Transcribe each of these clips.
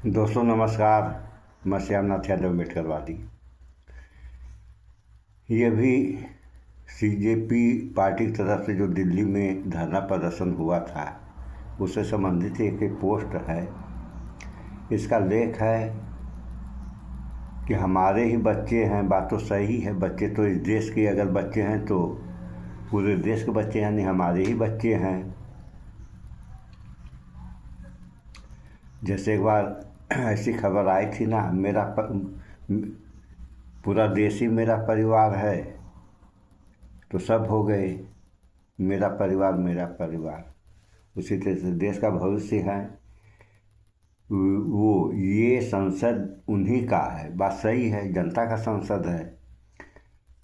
दोस्तों नमस्कार। मैं श्यामनाथ यादव अम्बेडकरवादी। ये भी सीजेपी पार्टी की तरफ से जो दिल्ली में धरना प्रदर्शन हुआ था उससे संबंधित एक पोस्ट है। इसका लेख है कि हमारे ही बच्चे हैं। बात तो सही है, बच्चे तो इस देश के अगर बच्चे हैं तो पूरे देश के बच्चे यानी हमारे ही बच्चे हैं। जैसे एक बार ऐसी खबर आई थी ना, पूरा देश ही मेरा परिवार है, तो सब हो गए मेरा परिवार मेरा परिवार। उसी तरह से देश का भविष्य है वो, ये संसद उन्हीं का है। बात सही है, जनता का संसद है।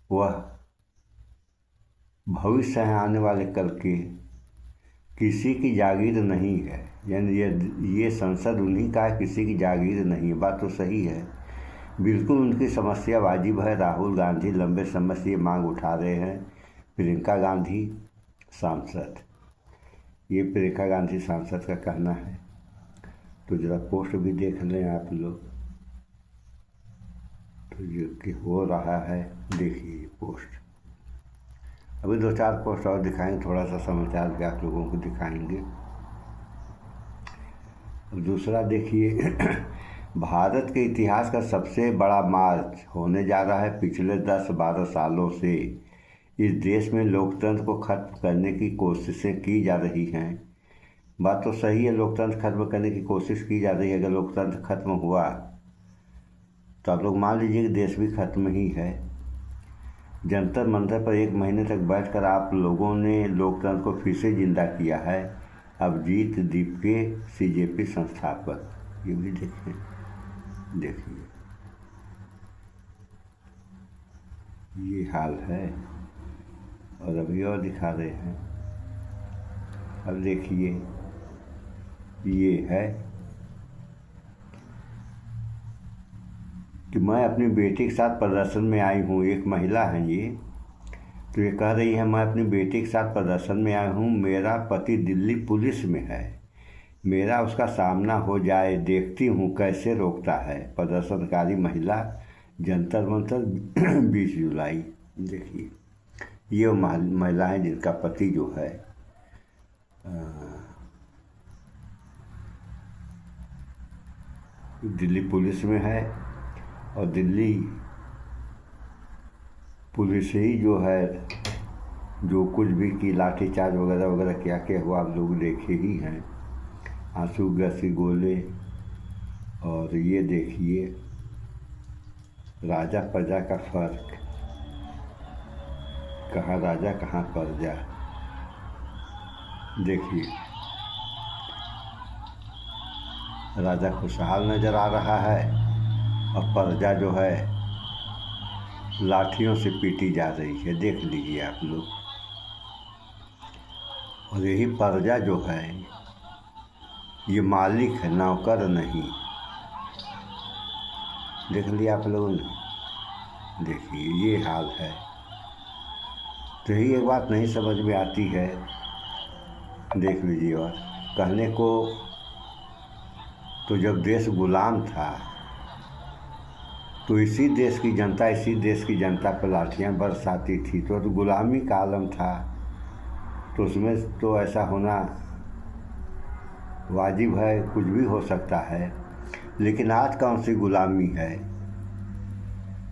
वह भविष्य है आने वाले कल के, किसी की जागीर नहीं है। यानी ये संसद उन्हीं का है, किसी की जागीर नहीं है। बात तो सही है, बिल्कुल उनकी समस्या वाजिब है। राहुल गांधी लंबे समय से ये मांग उठा रहे हैं। प्रियंका गांधी सांसद, ये प्रियंका गांधी सांसद का कहना है। तो ज़रा पोस्ट भी देख लें आप लोग, तो जो कि हो रहा है देखिए पोस्ट। अभी दो चार पोस्ट और दिखाएंगे, थोड़ा सा समाचार भी आप लोगों को दिखाएंगे। दूसरा देखिए भारत के इतिहास का सबसे बड़ा मार्च होने जा रहा है। पिछले 10-12 सालों से इस देश में लोकतंत्र को खत्म करने की कोशिशें की जा रही हैं। बात तो सही है, लोकतंत्र खत्म करने की कोशिश की जा रही है। अगर लोकतंत्र खत्म हुआ तो आप लोग मान लीजिए कि देश भी खत्म ही है। जंतर मंतर पर 1 महीने तक बैठकर आप लोगों ने लोकतंत्र को फिर से जिंदा किया है। अभिजीत दीपके सीजेपी संस्थापक, ये भी देखिए ये हाल है। और अभी और दिखा रहे हैं। अब देखिए ये है कि मैं अपनी बेटी के साथ प्रदर्शन में आई हूँ। एक महिला है ये, तो ये कह रही है मैं अपनी बेटी के साथ प्रदर्शन में आई हूँ। मेरा पति दिल्ली पुलिस में है, मेरा उसका सामना हो जाए, देखती हूँ कैसे रोकता है। प्रदर्शनकारी महिला, जंतर मंतर 20 जुलाई। देखिए ये महिलाएं जिनका पति जो है दिल्ली पुलिस में है, और दिल्ली पुलिस ही जो है जो कुछ भी की लाठीचार्ज वगैरह वगैरह क्या क्या हुआ आप लोग देखे ही हैं। आंसू गैसी गोले। और ये देखिए राजा प्रजा का फर्क, कहाँ राजा कहाँ प्रजा। देखिए राजा खुशहाल नजर आ रहा है और प्रजा जो है लाठियों से पीटी जा रही है। देख लीजिए आप लोग। और यही प्रजा जो है ये मालिक है, नौकर नहीं। देख लिया आप लोगों ने। देखिए ये हाल है। तो यही एक बात नहीं समझ में आती है। देख लीजिए। और कहने को तो जब देश गुलाम था तो इसी देश की जनता पर लाठियाँ बरसाती थी। तो गुलामी का आलम था, तो उसमें तो ऐसा होना वाजिब है, कुछ भी हो सकता है। लेकिन आज कौन सी गुलामी है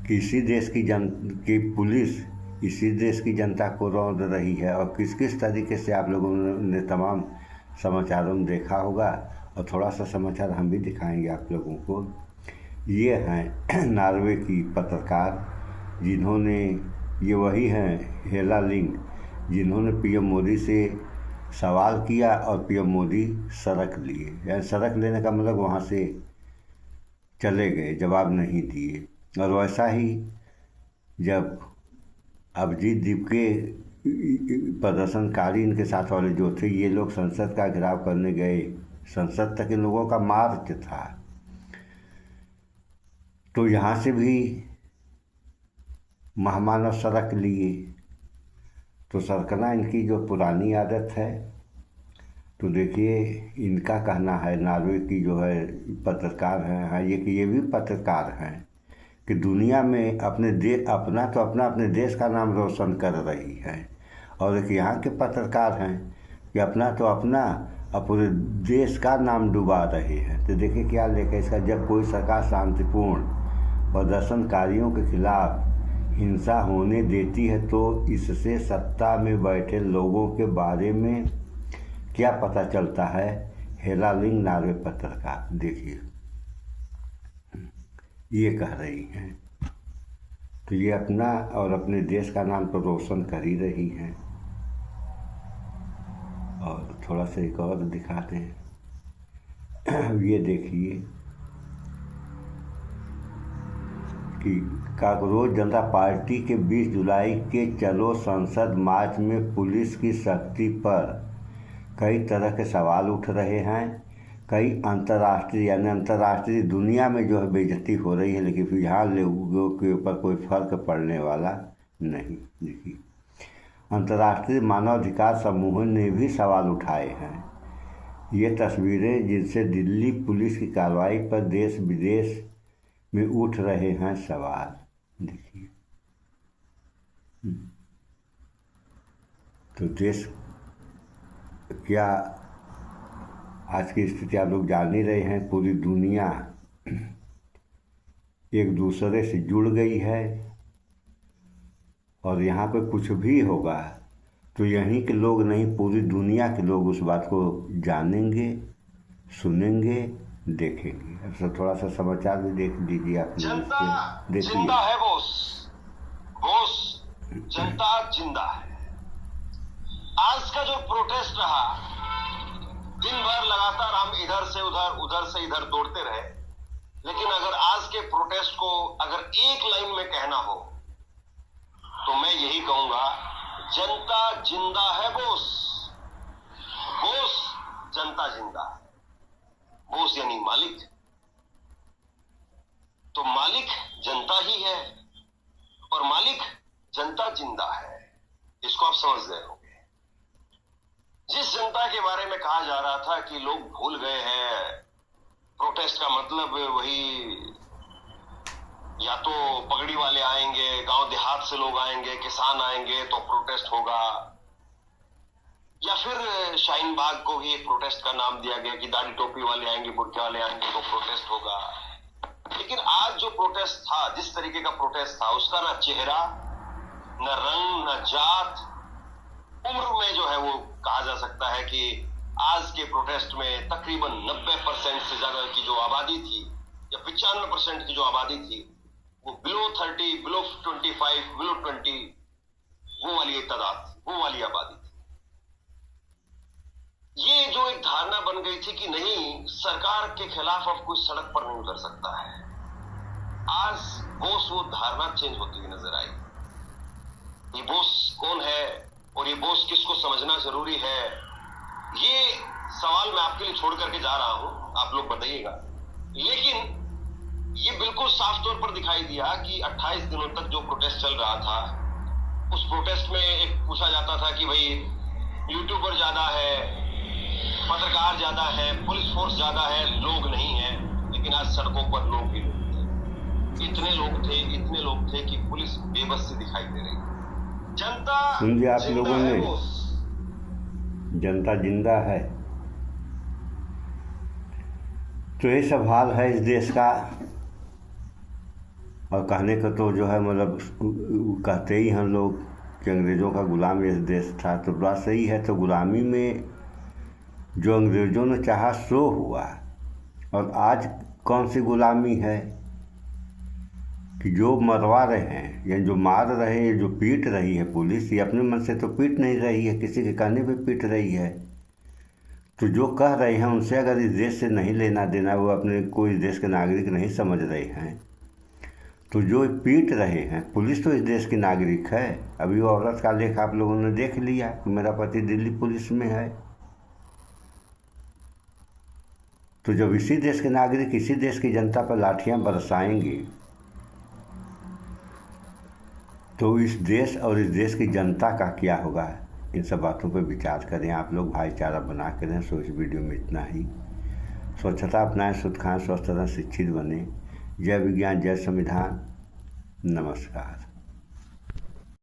कि इसी देश की पुलिस इसी देश की जनता को रौंद रही है। और किस किस तरीके से आप लोगों ने तमाम समाचारों में देखा होगा। और थोड़ा सा समाचार हम भी दिखाएंगे आप लोगों को। ये हैं नॉर्वे की पत्रकार, जिन्होंने, ये वही हैं हेला लिंग, जिन्होंने पीएम मोदी से सवाल किया और पीएम मोदी सड़क लिए। यानी सड़क लेने का मतलब वहाँ से चले गए, जवाब नहीं दिए। और वैसा ही जब अभिजीत दीपके प्रदर्शनकारी इनके साथ वाले जो थे, ये लोग संसद का घेराव करने गए, संसद तक इन लोगों का मार्च था, तो यहाँ से भी महामानव सड़क लिए। तो सरकना इनकी जो पुरानी आदत है। तो देखिए, इनका कहना है, नॉर्वे की जो है पत्रकार हैं, ये भी पत्रकार हैं कि दुनिया में अपने देश का नाम रोशन कर रही है, और एक यहाँ के पत्रकार हैं कि अब पूरे देश का नाम डुबा रहे हैं। तो देखिए क्या लेकर इसका, जब कोई सरकार शांतिपूर्ण प्रदर्शनकारियों के खिलाफ हिंसा होने देती है तो इससे सत्ता में बैठे लोगों के बारे में क्या पता चलता है। हेला लिंग, नॉर्वे पत्रकार, देखिए ये कह रही हैं। तो ये अपना और अपने देश का नाम तो रोशन कर ही रही हैं। और थोड़ा सा एक और दिखाते हैं। ये देखिए कि कांग्रेस जनता पार्टी के 20 जुलाई के चलो संसद मार्च में पुलिस की सख्ती पर कई तरह के सवाल उठ रहे हैं। कई अंतर्राष्ट्रीय दुनिया में जो है बेइज्जती हो रही है, लेकिन फिर यहाँ लोगों के ऊपर कोई फर्क पड़ने वाला नहीं। देखिए, अंतर्राष्ट्रीय मानवाधिकार समूह ने भी सवाल उठाए हैं। ये तस्वीरें जिनसे दिल्ली पुलिस की कार्रवाई पर देश विदेश में उठ रहे हैं सवाल। देखिए, तो देश क्या आज की स्थिति आप लोग जान ही रहे हैं। पूरी दुनिया एक दूसरे से जुड़ गई है, और यहाँ पे कुछ भी होगा तो यहीं के लोग नहीं, पूरी दुनिया के लोग उस बात को जानेंगे, सुनेंगे, देखेंगे। अब सब थोड़ा सा समाचार भी देख लीजिए आप लोग। जनता जिंदा है, बोस जनता जिंदा है। आज का जो प्रोटेस्ट रहा, दिन भर लगातार हम इधर से उधर दौड़ते रहे, लेकिन अगर आज के प्रोटेस्ट को अगर एक लाइन में कहना हो तो मैं यही कहूंगा, जनता जिंदा है बोस जनता जिंदा है। बोस यानी मालिक, तो मालिक जनता ही है और मालिक जनता जिंदा है। इसको आप समझ गए होंगे। जिस जनता के बारे में कहा जा रहा था कि लोग भूल गए हैं, प्रोटेस्ट का मतलब वही या तो पगड़ी वाले आएंगे, गांव देहात से लोग आएंगे, किसान आएंगे तो प्रोटेस्ट होगा, या फिर शाहीन बाग को भी एक प्रोटेस्ट का नाम दिया गया कि दाढ़ी टोपी वाले आएंगे, बुर्के वाले आएंगे तो प्रोटेस्ट होगा। लेकिन आज जो प्रोटेस्ट था, जिस तरीके का प्रोटेस्ट था, उसका ना चेहरा, न रंग, न जात, उम्र में जो है वो कहा जा सकता है कि आज के प्रोटेस्ट में तकरीबन 90% से ज्यादा की जो आबादी थी, या 95% की जो आबादी थी, वो बिलो 30, बिलो 25, बिलो 20, वो वाली तादाद थी, वो वाली आबादी थी। ये जो एक धारणा बन गई थी कि नहीं, सरकार के खिलाफ अब कोई सड़क पर नहीं उतर सकता है, आज बोस वो धारणा चेंज होती हुई नजर आई। ये बोस कौन है और ये बोस किसको समझना जरूरी है, ये सवाल मैं आपके लिए छोड़ करके जा रहा हूं, आप लोग बताइएगा। लेकिन ये बिल्कुल साफ तौर पर दिखाई दिया कि 28 दिनों तक जो प्रोटेस्ट चल रहा था, उस प्रोटेस्ट में एक पूछा जाता था कि भाई यूट्यूबर ज्यादा है, पत्रकार ज्यादा है, पुलिस फोर्स ज्यादा है, लोग नहीं है। लेकिन आज सड़कों पर लोग ही लोग थे, इतने लोग थे कि पुलिस बेबस से दिखाई दे रही। जनता समझे आप लोगों ने, जनता जिंदा है। तो ये सब हाल है इस देश का। और कहने का तो जो है मतलब कहते ही हम लोग कि अंग्रेज़ों का गुलाम ये देश था, तो बात सही है। तो गुलामी में जो अंग्रेज़ों ने चाहा सो हुआ। और आज कौन सी गुलामी है कि जो मरवा रहे हैं या जो मार रहे हैं, जो पीट रही है पुलिस, ये अपने मन से तो पीट नहीं रही है, किसी के कहने पे पीट रही है। तो जो कह रहे हैं उनसे अगर इस देश से नहीं लेना देना, वो अपने को इस देश के नागरिक नहीं समझ रहे हैं, तो जो पीट रहे हैं, पुलिस तो इस देश की नागरिक है। अभी वो औरत का लेख आप लोगों ने देख लिया कि मेरा पति दिल्ली पुलिस में है। तो जब इसी देश के नागरिक इसी देश की जनता पर लाठियां बरसाएंगे, तो इस देश और इस देश की जनता का क्या होगा, इन सब बातों पर विचार करें। आप लोग भाईचारा बना के रहें। सो इस वीडियो में इतना ही। स्वच्छता अपनाएं, शुद्ध खाएं, स्वस्थ रहें, शिक्षित बने। जय विज्ञान, जय संविधान। नमस्कार।